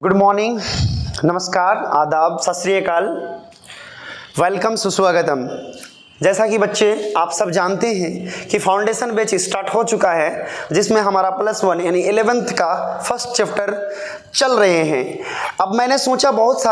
Good morning, नमस्कार, आदाब, सत श्री अकाल, वेलकम, सुस्वागतम। जैसा कि बच्चे आप सब जानते हैं कि फाउंडेशन बैच स्टार्ट हो चुका है, जिसमें हमारा +1 यानी 11th का फर्स्ट चैप्टर चल रहे हैं। अब मैंने सोचा बहुत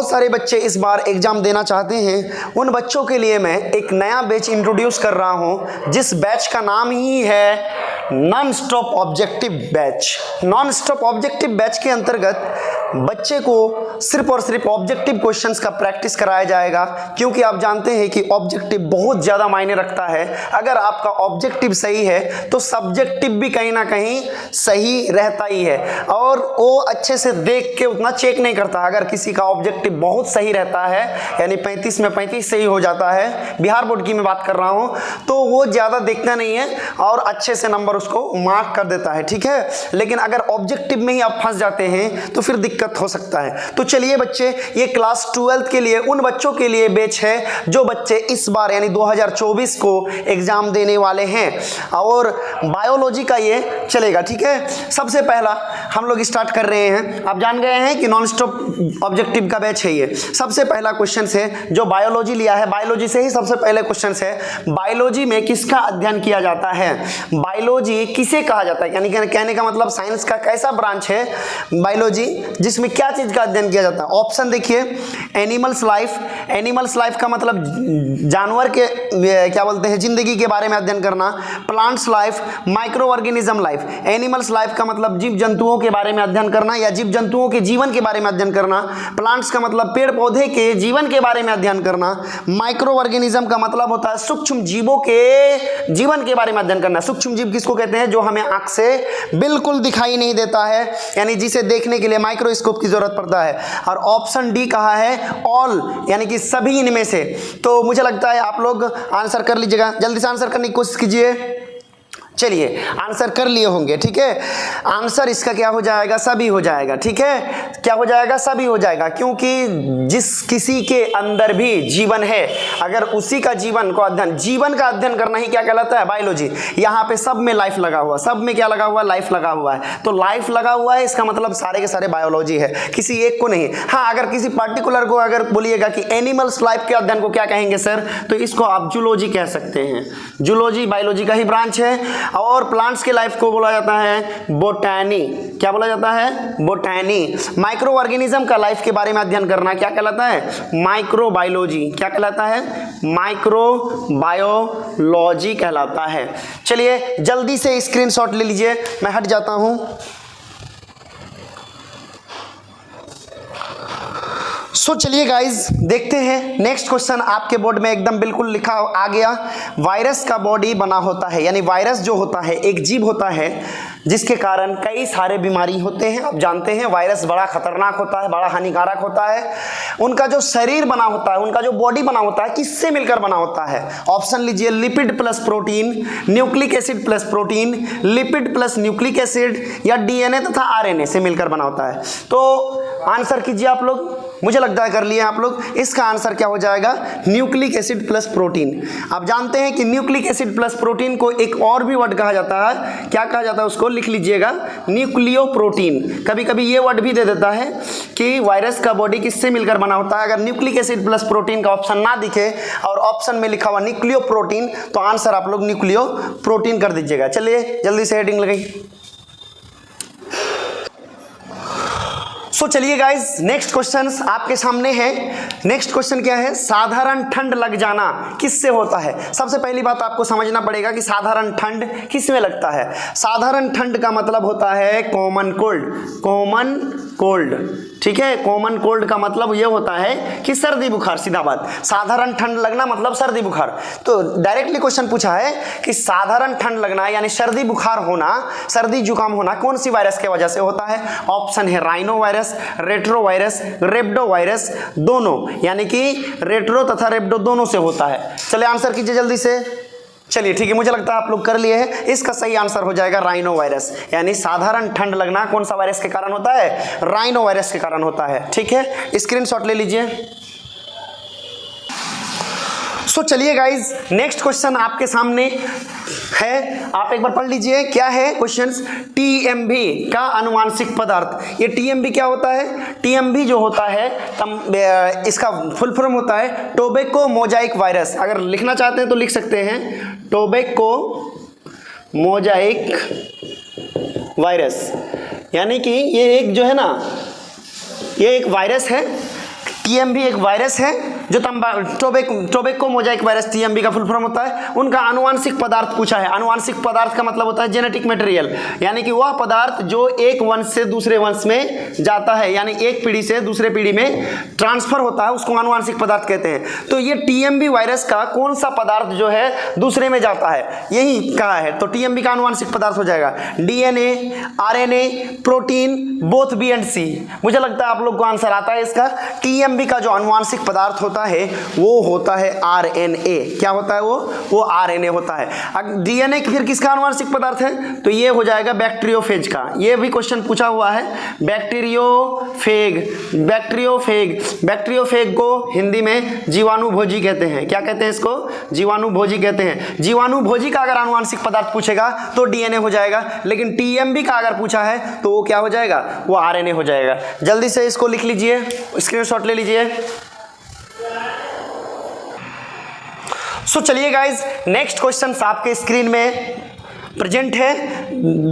सारे बच्चे इस बार एग्ज़ाम देना चाहते हैं। उन बच्चों के लिए मैं एक नया बैच इंट्रोड्यूस कर रहा हूं, जिस बैच का नाम ही है non stop objective batch. Non stop objective batch के अंतर्गत बच्चे को सिर्फ और सिर्फ ऑब्जेक्टिव क्वेश्चंस का प्रैक्टिस कराया जाएगा, क्योंकि आप जानते हैं कि ऑब्जेक्टिव बहुत ज़्यादा मायने रखता है। अगर आपका ऑब्जेक्टिव सही है तो सब्जेक्टिव भी कहीं ना कहीं सही रहता ही है, और वो अच्छे से देख के उतना चेक नहीं करता। अगर किसी का ऑब्जेक्टिव बहुत सही रहता है, यानी 35 में 35 सही हो जाता है, बिहार बोर्ड की मैं बात कर रहा हूँ, तो वो ज़्यादा देखता नहीं है और अच्छे से नंबर उसको मार्क कर देता है, ठीक है। लेकिन अगर ऑब्जेक्टिव में ही आप फंस जाते हैं तो फिर दिक्कत हो सकता है। तो चलिए बच्चे, ये क्लास 12th के लिए उन बच्चों के लिए बैच है जो बच्चे इस बार यानी 2024 को एग्जाम देने वाले हैं, और बायोलॉजी का ये चलेगा, ठीक है। सबसे पहला हम लोग स्टार्ट कर रहे हैं। आप जान गए हैं कि नॉन स्टॉप ऑब्जेक्टिव का बैच है ये। सबसे पहला क्वेश्चन है जो बायोलॉजी लिया है, बायोलॉजी से ही सबसे पहले क्वेश्चन है, बायोलॉजी में किसका अध्ययन किया जाता है? बायोलॉजी किसे कहा जाता है? यानी कहने का मतलब साइंस का कैसा ब्रांच है बायोलॉजी, जिसमें क्या चीज का अध्ययन किया जाता है? ऑप्शन देखिए, एनिमल्स लाइफ। एनिमल्स लाइफ का मतलब जानवर के क्या बोलते हैं, जिंदगी के बारे में अध्ययन करना। Plants life, micro organism life. Animals life का मतलब जीव जंतुओं के बारे में अध्ययन करना या जीव जंतुओं के जीवन के बारे में अध्ययन करना। प्लांट्स का मतलब पेड़ पौधे के जीवन के बारे में अध्ययन करना। माइक्रो ऑर्गेनिज्म का मतलब होता है सूक्ष्म जीवों के जीवन के बारे में अध्ययन करना। सूक्ष्म जीव किसको कहते हैं? जो हमें आंख से बिल्कुल दिखाई नहीं देता है, यानी जिसे देखने के लिए माइक्रोस्कोप की जरूरत पड़ता है। और ऑप्शन डी कहा है ऑल, यानी कि सभी इनमें से। तो मुझे लगता है आप लोग आंसर कर लीजिएगा, जल्दी से आंसर करने की कोशिश कीजिए। चलिए, आंसर कर लिए होंगे, ठीक है। आंसर इसका क्या हो जाएगा? सभी हो जाएगा, ठीक है। क्या हो जाएगा? सभी हो जाएगा, क्योंकि जिस किसी के अंदर भी जीवन है, अगर उसी का जीवन का अध्ययन करना ही क्या कहलाता है? बायोलॉजी। यहाँ पे सब में लाइफ लगा हुआ, सब में क्या लगा हुआ? लाइफ लगा हुआ है। तो लाइफ लगा हुआ है, इसका मतलब सारे के सारे बायोलॉजी है, किसी एक को नहीं। हाँ, अगर किसी पर्टिकुलर को अगर बोलिएगा कि एनिमल्स लाइफ के अध्ययन को क्या कहेंगे सर, तो इसको आप जूलॉजी कह सकते हैं। जूलॉजी बायोलॉजी का ही ब्रांच है। और प्लांट्स के लाइफ को बोला जाता है बोटैनी। क्या बोला जाता है? बोटैनी। माइक्रो ऑर्गेनिज्म का लाइफ के बारे में अध्ययन करना क्या कहलाता है? Micro biology. क्या कहलाता है? माइक्रो बायोलॉजी कहलाता है। चलिए जल्दी से स्क्रीनशॉट ले लीजिए, मैं हट जाता हूं। सो चलिए गाइज, देखते हैं नेक्स्ट क्वेश्चन। आपके बोर्ड में एकदम बिल्कुल लिखा आ गया, वायरस का बॉडी बना होता है, यानी वायरस जो होता है एक जीव होता है जिसके कारण कई सारे बीमारी होते हैं। आप जानते हैं वायरस बड़ा खतरनाक होता है, बड़ा हानिकारक होता है। उनका जो शरीर बना होता है, उनका जो बॉडी बना होता है, किससे मिलकर बना होता है? ऑप्शन लीजिए, lipid plus protein, nucleic acid plus protein, lipid plus nucleic acid, या डीएनए तथा आरएनए से मिलकर बना होता है। तो आंसर कीजिए आप लोग, मुझे लगता है कर लिए आप लोग। इसका आंसर क्या हो जाएगा? Nucleic acid plus protein. आप जानते हैं कि न्यूक्लिक एसिड प्लस प्रोटीन को एक और भी वर्ड कहा जाता है। क्या कहा जाता है उसको? लिख लीजिएगा, न्यूक्लियो प्रोटीन। कभी कभी ये वर्ड भी दे देता है कि वायरस का बॉडी किससे मिलकर बना होता है। अगर न्यूक्लिक एसिड प्लस प्रोटीन का ऑप्शन ना दिखे और ऑप्शन में लिखा हुआ न्यूक्लियो प्रोटीन, तो आंसर आप लोग न्यूक्लियो प्रोटीन कर दीजिएगा। चलिए जल्दी से हेडिंग लगाइए। सो चलिए गाइज, नेक्स्ट क्वेश्चन आपके सामने है। नेक्स्ट क्वेश्चन क्या है? साधारण ठंड लग जाना किससे होता है? सबसे पहली बात आपको समझना पड़ेगा कि साधारण ठंड किस में लगता है। साधारण ठंड का मतलब होता है कॉमन कोल्ड। कॉमन कोल्ड, ठीक है। कॉमन कोल्ड का मतलब यह होता है कि सर्दी बुखार, सीधा बात। साधारण ठंड लगना मतलब सर्दी बुखार। तो डायरेक्टली क्वेश्चन पूछा है कि साधारण ठंड लगना यानी सर्दी बुखार होना, सर्दी जुकाम होना कौन सी वायरस की वजह से होता है? ऑप्शन है rhino virus, retro virus, rhabdo virus, दोनों, यानी कि रेट्रो तथा रेब्डो दोनों से होता है। चलिए आंसर कीजिए जल्दी से। चलिए ठीक है, मुझे लगता है आप लोग कर लिए हैं। इसका सही आंसर हो जाएगा राइनो वायरस, यानी साधारण ठंड लगना कौन सा वायरस के कारण होता है? राइनो वायरस के कारण होता है, ठीक है। स्क्रीनशॉट ले लीजिए। सो चलिए गाइज, नेक्स्ट क्वेश्चन आपके सामने है, आप एक बार पढ़ लीजिए क्या है क्वेश्चंस। टीएमबी का अनुवांशिक पदार्थ, ये टीएमबी क्या होता है? टीएमबी जो होता है इसका फुल फॉर्म होता है टोबैको मोजाइक वायरस। अगर लिखना चाहते हैं तो लिख सकते हैं टोबैको मोजाइक वायरस, यानी कि ये एक जो है ना, ये एक वायरस है, टीएमबी एक वायरस है जो टोबैको मोजाइक वायरस टीएमबी का फुल फॉर्म होता है। उनका अनुवांशिक पदार्थ पूछा है। अनुवांशिक पदार्थ का मतलब होता है जेनेटिक मटेरियल, यानी कि वह पदार्थ जो एक वंश से दूसरे वंश में जाता है, यानी एक पीढ़ी से दूसरे पीढ़ी में ट्रांसफर होता है, उसको अनुवांशिक पदार्थ कहते हैं। तो ये टीएमबी वायरस का कौन सा पदार्थ जो है दूसरे में जाता है, यही कहा है। तो टीएमबी का अनुवांशिक पदार्थ हो जाएगा DNA, RNA, protein, both B and C. मुझे लगता है आप लोग को आंसर आता है इसका। टीएमबी का जो अनुवांशिक पदार्थ होता है वो होता है आरएनए। क्या होता है वो आरएनए होता है। अब डीएनए फिर किसका अनुवांशिक पदार्थ है? तो ये हो जाएगा बैक्टीरियोफेज का। ये भी क्वेश्चन पूछा हुआ है, बैक्टीरियोफेग। बैक्टीरियोफेग को हिंदी में जीवाणुभोजी कहते हैं। क्या कहते हैं इसको? जीवाणुभोजी कहते हैं। जीवाणुभोजी का अगर अनुवांशिक पदार्थ पूछेगा तो डीएनए हो जाएगा, लेकिन टीएमबी का अगर पूछा है तो वो क्या हो जाएगा? वो आरएनए हो जाएगा। जल्दी से इसको लिख लीजिए, स्क्रीनशॉट ले लीजिए। चलिए गाइज, नेक्स्ट क्वेश्चन आपके स्क्रीन में प्रेजेंट है,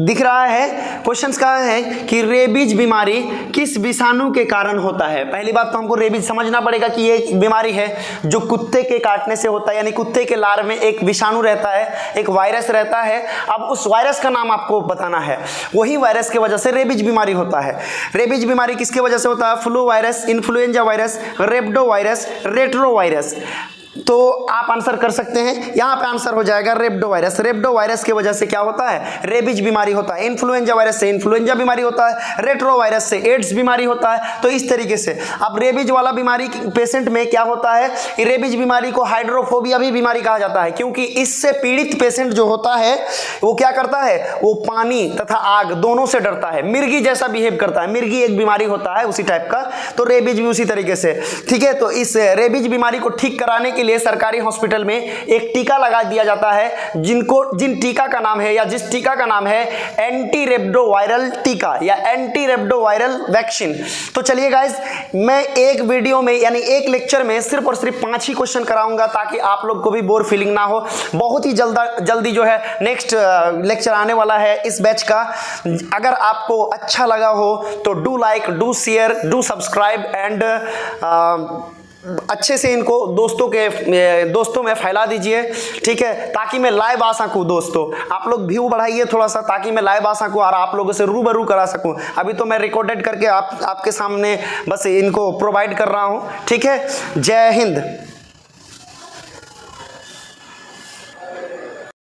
दिख रहा है। क्वेश्चंस कहा है कि रेबीज बीमारी किस विषाणु के कारण होता है। पहली बात तो हमको रेबीज समझना पड़ेगा कि ये बीमारी है जो कुत्ते के काटने से होता है, यानी कुत्ते के लार में एक विषाणु रहता है, एक वायरस रहता है। अब उस वायरस का नाम आपको बताना है। वही वायरस की वजह से रेबीज बीमारी होता है। रेबीज बीमारी किसके वजह से होता है? Flu virus, influenza virus, rhabdo virus, retro virus. तो आप आंसर कर सकते हैं, यहाँ पे आंसर हो जाएगा रेब्डो वायरस। रेब्डो वायरस की वजह से क्या होता है? रेबीज बीमारी होता है। इन्फ्लुएंजा वायरस से इन्फ्लुएंजा बीमारी होता है, रेट्रो वायरस से एड्स बीमारी होता है। तो इस तरीके से अब रेबीज वाला बीमारी पेशेंट में क्या होता है? रेबीज बीमारी को हाइड्रोफोबिया भी बीमारी कहा जाता है, क्योंकि इससे पीड़ित पेशेंट जो होता है वो क्या करता है? वो पानी तथा आग दोनों से डरता है, मिर्गी जैसा बिहेव करता है। मिर्गी एक बीमारी होता है उसी टाइप का, तो रेबीज भी उसी तरीके से। ठीक है, तो इस रेबीज बीमारी को ठीक कराने के लिए सरकारी हॉस्पिटल में एक टीका लगा दिया जाता है, जिन टीका का नाम है या जिस टीका का नाम है एंटी रेब्डो वायरल टीका या एंटी रेब्डो वायरल वैक्सीन। तो चलिए गाइस, मैं एक वीडियो में यानी एक लेक्चर में सिर्फ और सिर्फ 5 ही क्वेश्चन कराऊंगा, ताकि आप लोग को भी बोर फीलिंग ना हो। बहुत ही जल्दी जो है नेक्स्ट लेक्चर आने वाला है इस बैच का। अगर आपको अच्छा लगा हो तो do like, do share, do subscribe and अच्छे से इनको दोस्तों में फैला दीजिए। ठीक है, ताकि मैं लाइव आ सकूं। दोस्तों आप लोग व्यू बढ़ाइए थोड़ा सा, ताकि मैं लाइव आ सकूं और आप लोगों से रूबरू करा सकूं। अभी तो मैं रिकॉर्डेड करके आपके सामने बस इनको प्रोवाइड कर रहा हूं। ठीक है, जय हिंद।